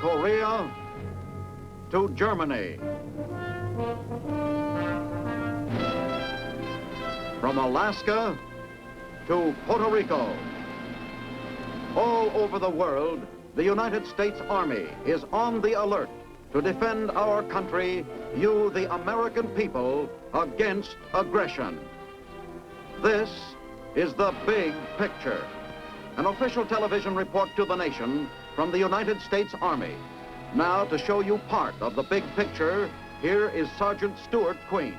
From Korea to Germany. From Alaska to Puerto Rico. All over the world, the United States Army is on the alert to defend our country, you, the American people, against aggression. This is the big picture. An official television report to the nation from the United States Army. Now, to show you part of the big picture, here is Sergeant Stuart Queen.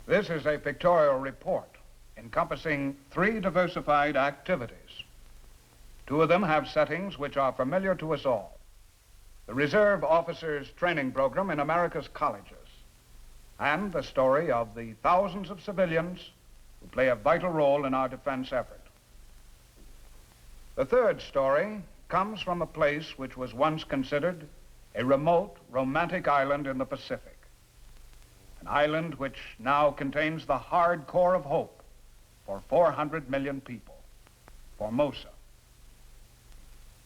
This is a pictorial report encompassing 3 diversified activities. 2 of them have settings which are familiar to us all. The Reserve Officers Training Program in America's colleges, and the story of the thousands of civilians who play a vital role in our defense effort. The 3rd story comes from a place which was once considered a remote, romantic island in the Pacific. An island which now contains the hard core of hope for 400 million people, Formosa.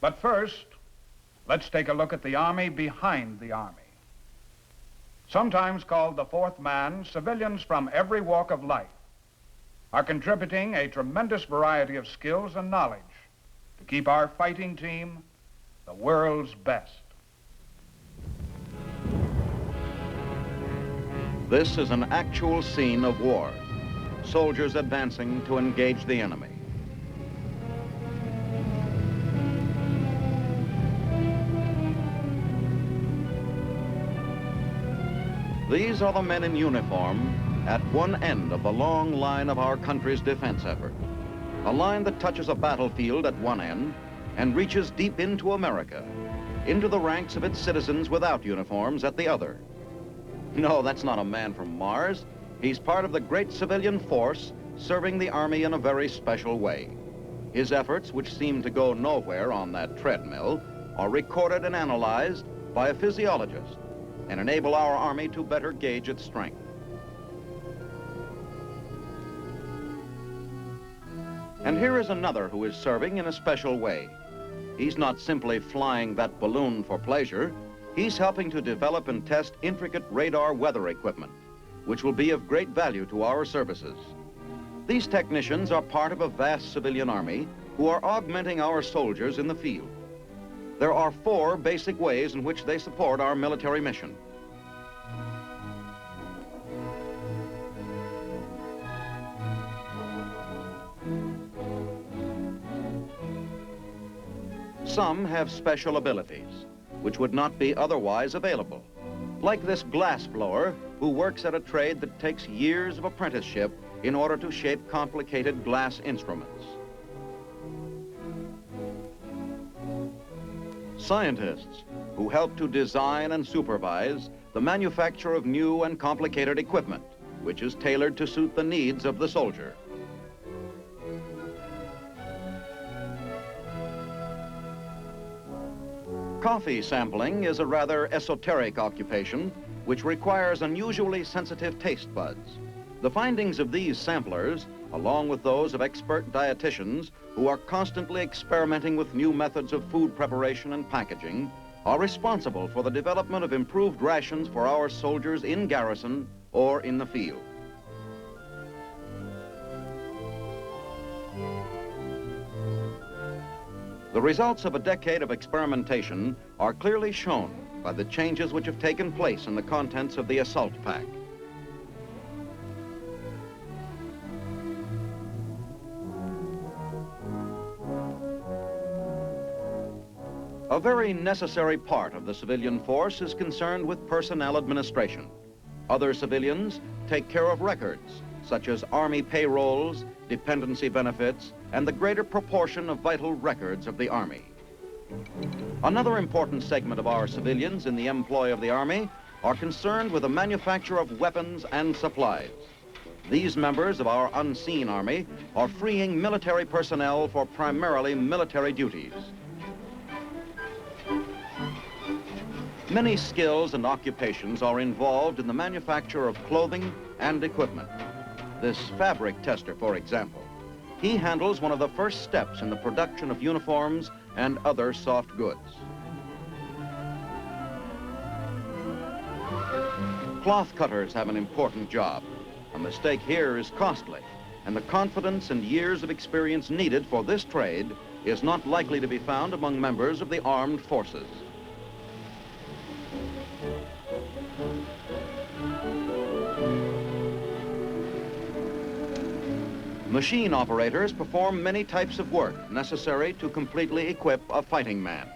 But first, let's take a look at the Army behind the Army. Sometimes called the 4th man, civilians from every walk of life are contributing a tremendous variety of skills and knowledge to keep our fighting team the world's best. This is an actual scene of war. Soldiers advancing to engage the enemy. These are the men in uniform at one end of the long line of our country's defense effort. A line that touches a battlefield at one end and reaches deep into America, into the ranks of its citizens without uniforms at the other. No, that's not a man from Mars. He's part of the great civilian force serving the Army in a very special way. His efforts, which seem to go nowhere on that treadmill, are recorded and analyzed by a physiologist and enable our Army to better gauge its strength. And here is another who is serving in a special way. He's not simply flying that balloon for pleasure. He's helping to develop and test intricate radar weather equipment, which will be of great value to our services. These technicians are part of a vast civilian army who are augmenting our soldiers in the field. There are 4 basic ways in which they support our military mission. Some have special abilities, which would not be otherwise available, like this glass blower who works at a trade that takes years of apprenticeship in order to shape complicated glass instruments. Scientists who help to design and supervise the manufacture of new and complicated equipment, which is tailored to suit the needs of the soldier. Coffee sampling is a rather esoteric occupation which requires unusually sensitive taste buds. The findings of these samplers, along with those of expert dietitians who are constantly experimenting with new methods of food preparation and packaging, are responsible for the development of improved rations for our soldiers in garrison or in the field. The results of a decade of experimentation are clearly shown by the changes which have taken place in the contents of the assault pack. A very necessary part of the civilian force is concerned with personnel administration. Other civilians take care of records, such as Army payrolls, dependency benefits, and the greater proportion of vital records of the Army. Another important segment of our civilians in the employ of the Army are concerned with the manufacture of weapons and supplies. These members of our unseen Army are freeing military personnel for primarily military duties. Many skills and occupations are involved in the manufacture of clothing and equipment. This fabric tester, for example, he handles one of the first steps in the production of uniforms and other soft goods. Cloth cutters have an important job. A mistake here is costly, and the confidence and years of experience needed for this trade is not likely to be found among members of the armed forces. Machine operators perform many types of work necessary to completely equip a fighting man.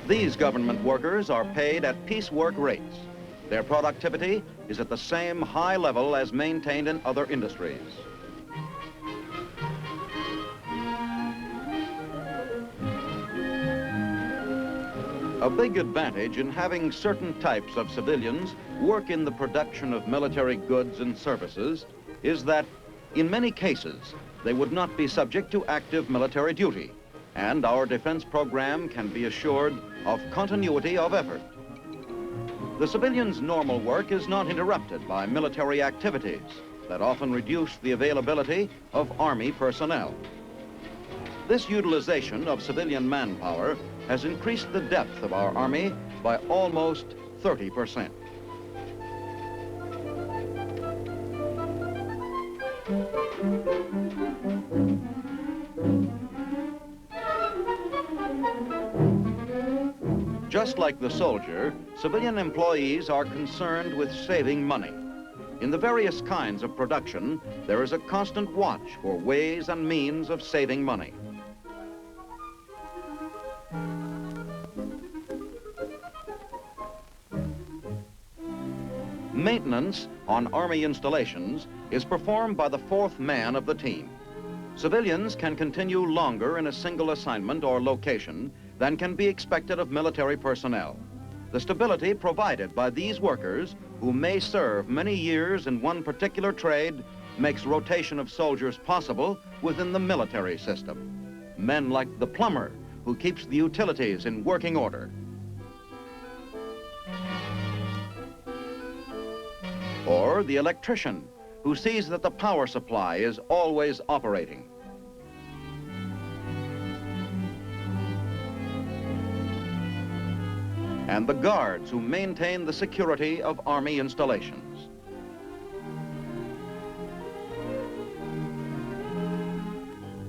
These government workers are paid at piecework rates. Their productivity is at the same high level as maintained in other industries. A big advantage in having certain types of civilians work in the production of military goods and services is that, in many cases, they would not be subject to active military duty, and our defense program can be assured of continuity of effort. The civilians' normal work is not interrupted by military activities that often reduce the availability of Army personnel. This utilization of civilian manpower has increased the depth of our Army by almost 30%. Just like the soldier, civilian employees are concerned with saving money. In the various kinds of production, there is a constant watch for ways and means of saving money. Maintenance on Army installations is performed by the fourth man of the team. Civilians can continue longer in a single assignment or location than can be expected of military personnel. The stability provided by these workers, who may serve many years in one particular trade, makes rotation of soldiers possible within the military system. Men like the plumber, who keeps the utilities in working order. Or the electrician, who sees that the power supply is always operating. And the guards who maintain the security of Army installations.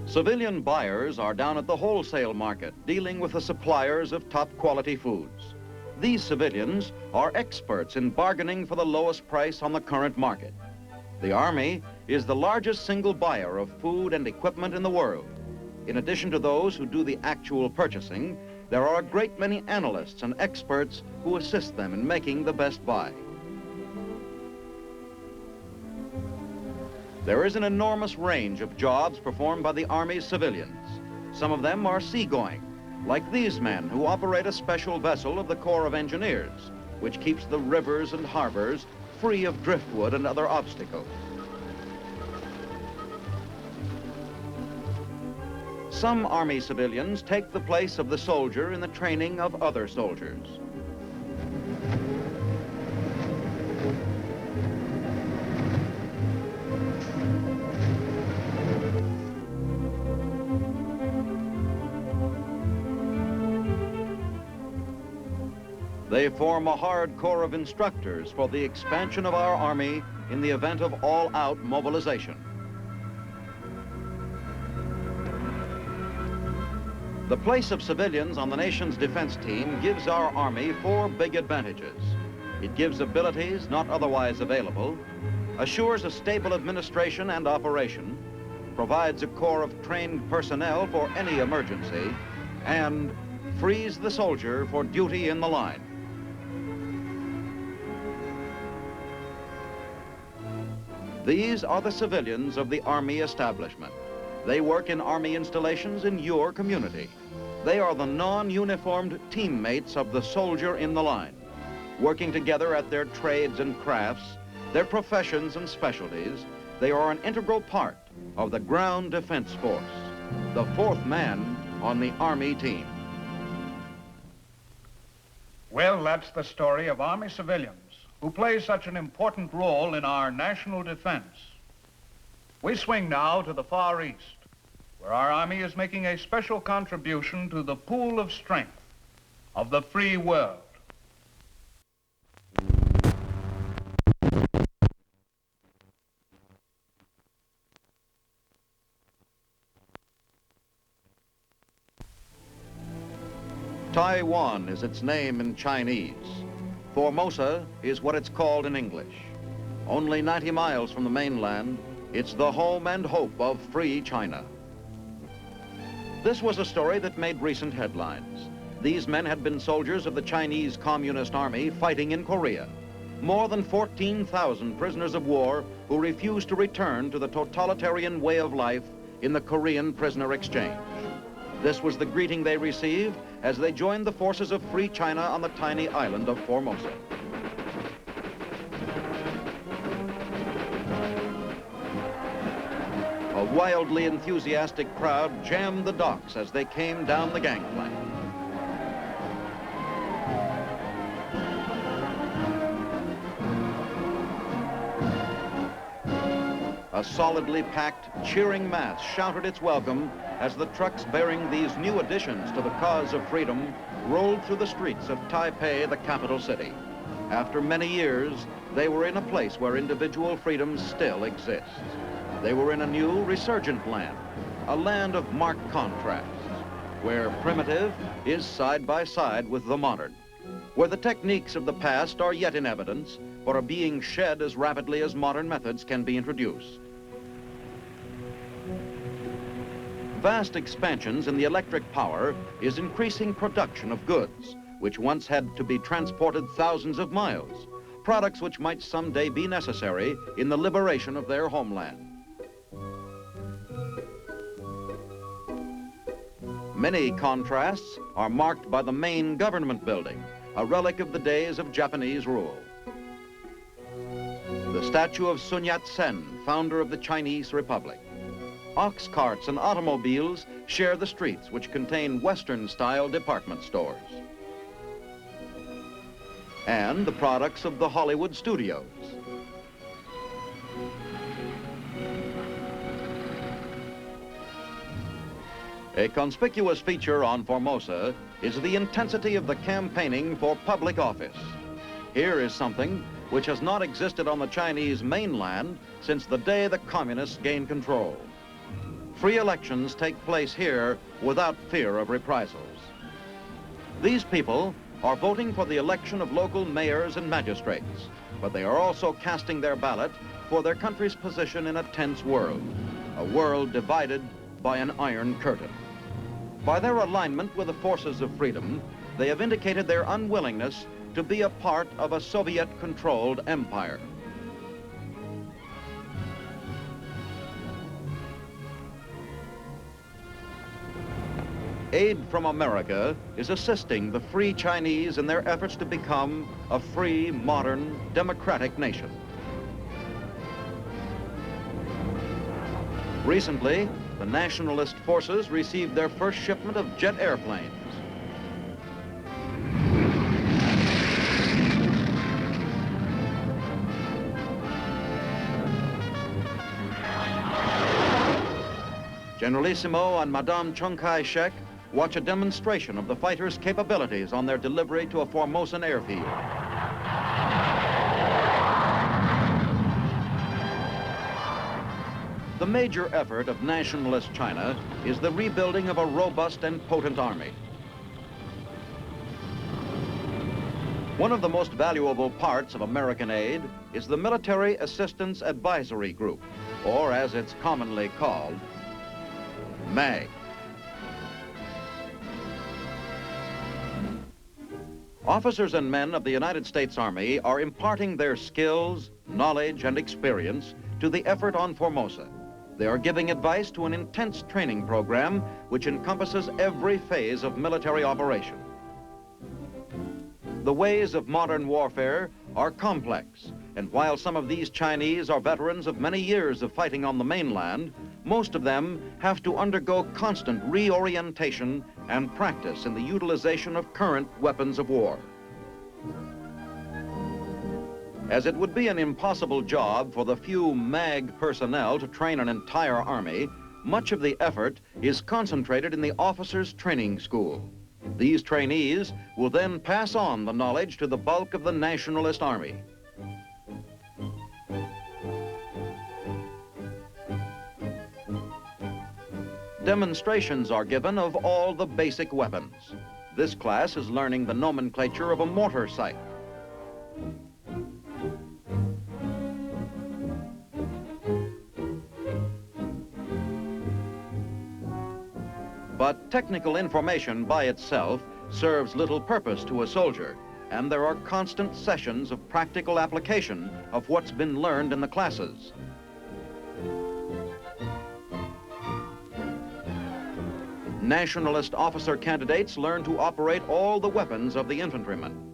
Civilian buyers are down at the wholesale market dealing with the suppliers of top quality foods. These civilians are experts in bargaining for the lowest price on the current market. The Army is the largest single buyer of food and equipment in the world. In addition to those who do the actual purchasing, there are a great many analysts and experts who assist them in making the best buy. There is an enormous range of jobs performed by the Army's civilians. Some of them are seagoing, like these men who operate a special vessel of the Corps of Engineers, which keeps the rivers and harbors free of driftwood and other obstacles. Some Army civilians take the place of the soldier in the training of other soldiers. They form a hard corps of instructors for the expansion of our Army in the event of all-out mobilization. The place of civilians on the nation's defense team gives our Army four big advantages. It gives abilities not otherwise available, assures a stable administration and operation, provides a corps of trained personnel for any emergency, and frees the soldier for duty in the line. These are the civilians of the Army establishment. They work in Army installations in your community. They are the non-uniformed teammates of the soldier in the line, working together at their trades and crafts, their professions and specialties. They are an integral part of the ground defense force, the fourth man on the Army team. Well, that's the story of Army civilians who play such an important role in our national defense. We swing now to the Far East, where our Army is making a special contribution to the pool of strength of the free world. Taiwan is its name in Chinese. Formosa is what it's called in English. Only 90 miles from the mainland, it's the home and hope of free China. This was a story that made recent headlines. These men had been soldiers of the Chinese Communist Army fighting in Korea. More than 14,000 prisoners of war who refused to return to the totalitarian way of life in the Korean prisoner exchange. This was the greeting they received as they joined the forces of free China on the tiny island of Formosa. A wildly enthusiastic crowd jammed the docks as they came down the gangplank. A solidly packed, cheering mass shouted its welcome as the trucks bearing these new additions to the cause of freedom rolled through the streets of Taipei, the capital city. After many years, they were in a place where individual freedoms still exist. They were in a new, resurgent land, a land of marked contrasts, where primitive is side by side with the modern, where the techniques of the past are yet in evidence, but are being shed as rapidly as modern methods can be introduced. Vast expansions in the electric power is increasing production of goods, which once had to be transported thousands of miles, products which might someday be necessary in the liberation of their homeland. Many contrasts are marked by the main government building, a relic of the days of Japanese rule. The statue of Sun Yat-sen, founder of the Chinese Republic. Ox carts and automobiles share the streets, which contain Western-style department stores. And the products of the Hollywood studios. A conspicuous feature on Formosa is the intensity of the campaigning for public office. Here is something which has not existed on the Chinese mainland since the day the communists gained control. Free elections take place here without fear of reprisals. These people are voting for the election of local mayors and magistrates, but they are also casting their ballot for their country's position in a tense world, a world divided by an iron curtain. By their alignment with the forces of freedom, they have indicated their unwillingness to be a part of a Soviet-controlled empire. Aid from America is assisting the free Chinese in their efforts to become a free, modern, democratic nation. Recently, the nationalist forces received their first shipment of jet airplanes. Generalissimo and Madame Chiang Kai-shek watch a demonstration of the fighters' capabilities on their delivery to a Formosan airfield. The major effort of nationalist China is the rebuilding of a robust and potent army. One of the most valuable parts of American aid is the Military Assistance Advisory Group, or as it's commonly called, MAG. Officers and men of the United States Army are imparting their skills, knowledge, and experience to the effort on Formosa. They are giving advice to an intense training program which encompasses every phase of military operation. The ways of modern warfare are complex, and while some of these Chinese are veterans of many years of fighting on the mainland, most of them have to undergo constant reorientation and practice in the utilization of current weapons of war. As it would be an impossible job for the few MAG personnel to train an entire army, much of the effort is concentrated in the officers' training school. These trainees will then pass on the knowledge to the bulk of the nationalist army. Demonstrations are given of all the basic weapons. This class is learning the nomenclature of a mortar sight. But technical information by itself serves little purpose to a soldier, and there are constant sessions of practical application of what's been learned in the classes. Nationalist officer candidates learn to operate all the weapons of the infantryman.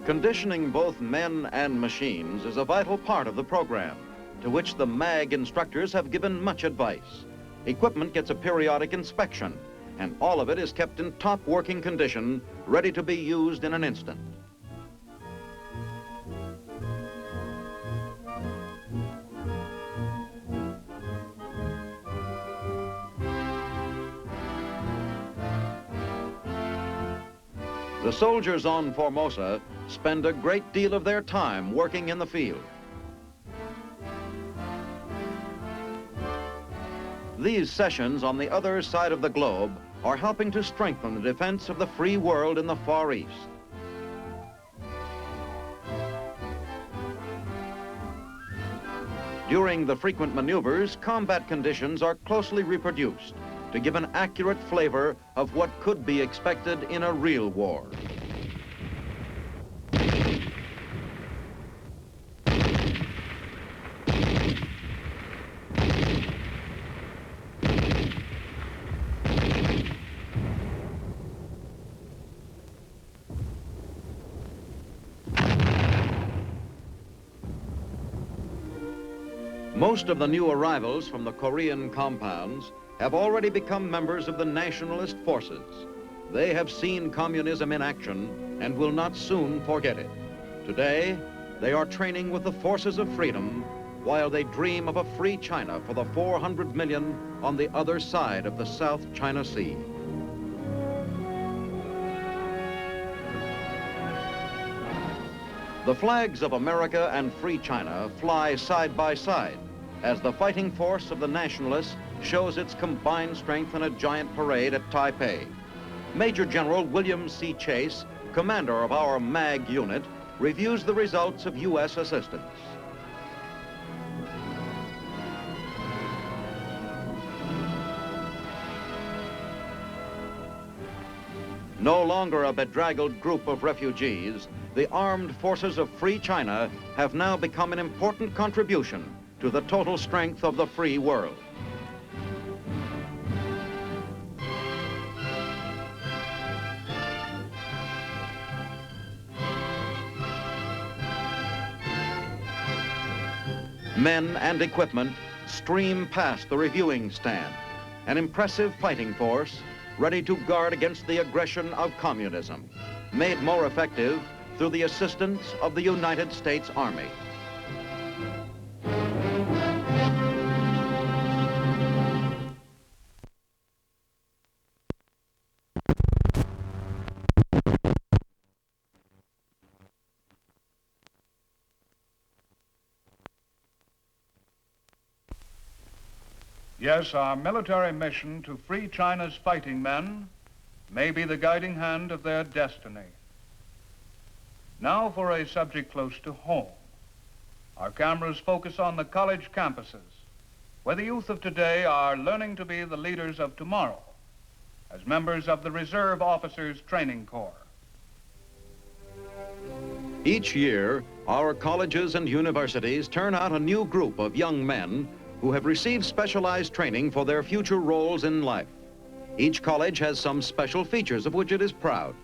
Conditioning both men and machines is a vital part of the program, to which the MAG instructors have given much advice. Equipment gets a periodic inspection, and all of it is kept in top working condition, ready to be used in an instant. The soldiers on Formosa spend a great deal of their time working in the field. These sessions on the other side of the globe are helping to strengthen the defense of the free world in the Far East. During the frequent maneuvers, combat conditions are closely reproduced to give an accurate flavor of what could be expected in a real war. Most of the new arrivals from the Korean compounds have already become members of the nationalist forces. They have seen communism in action and will not soon forget it. Today, they are training with the forces of freedom while they dream of a free China for the 400 million on the other side of the South China Sea. The flags of America and free China fly side by side as the fighting force of the nationalists shows its combined strength in a giant parade at Taipei. Major General William C. Chase, commander of our MAG unit, reviews the results of U.S. assistance. No longer a bedraggled group of refugees, the armed forces of free China have now become an important contribution to the total strength of the free world. Men and equipment stream past the reviewing stand, an impressive fighting force ready to guard against the aggression of communism, made more effective through the assistance of the United States Army. Yes, our military mission to free China's fighting men may be the guiding hand of their destiny. Now for a subject close to home. Our cameras focus on the college campuses, where the youth of today are learning to be the leaders of tomorrow as members of the Reserve Officers Training Corps. Each year, our colleges and universities turn out a new group of young men who have received specialized training for their future roles in life. Each college has some special features of which it is proud.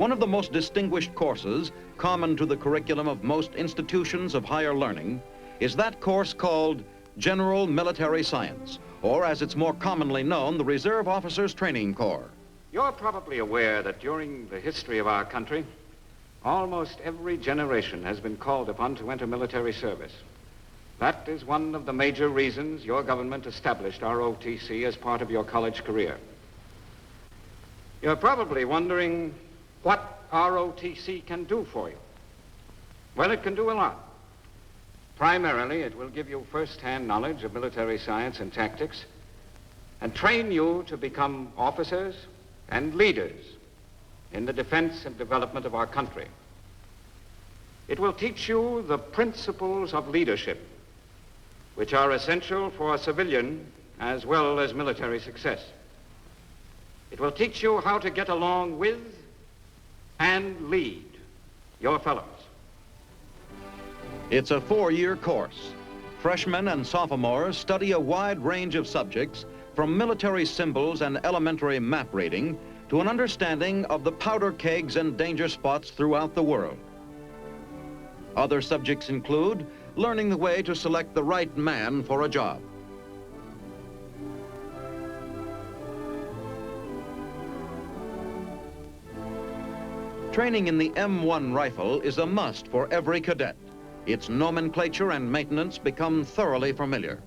One of the most distinguished courses common to the curriculum of most institutions of higher learning is that course called General Military Science, or as it's more commonly known, the Reserve Officers Training Corps. You're probably aware that during the history of our country, almost every generation has been called upon to enter military service. That is one of the major reasons your government established R.O.T.C as part of your college career. You're probably wondering what R.O.T.C can do for you. Well, it can do a lot. Primarily, it will give you first-hand knowledge of military science and tactics and train you to become officers and leaders in the defense and development of our country. It will teach you the principles of leadership, which are essential for civilian as well as military success. It will teach you how to get along with and lead your fellows. It's a 4-year course. Freshmen and sophomores study a wide range of subjects, from military symbols and elementary map reading to an understanding of the powder kegs and danger spots throughout the world. Other subjects include learning the way to select the right man for a job. Training in the M1 rifle is a must for every cadet. Its nomenclature and maintenance become thoroughly familiar.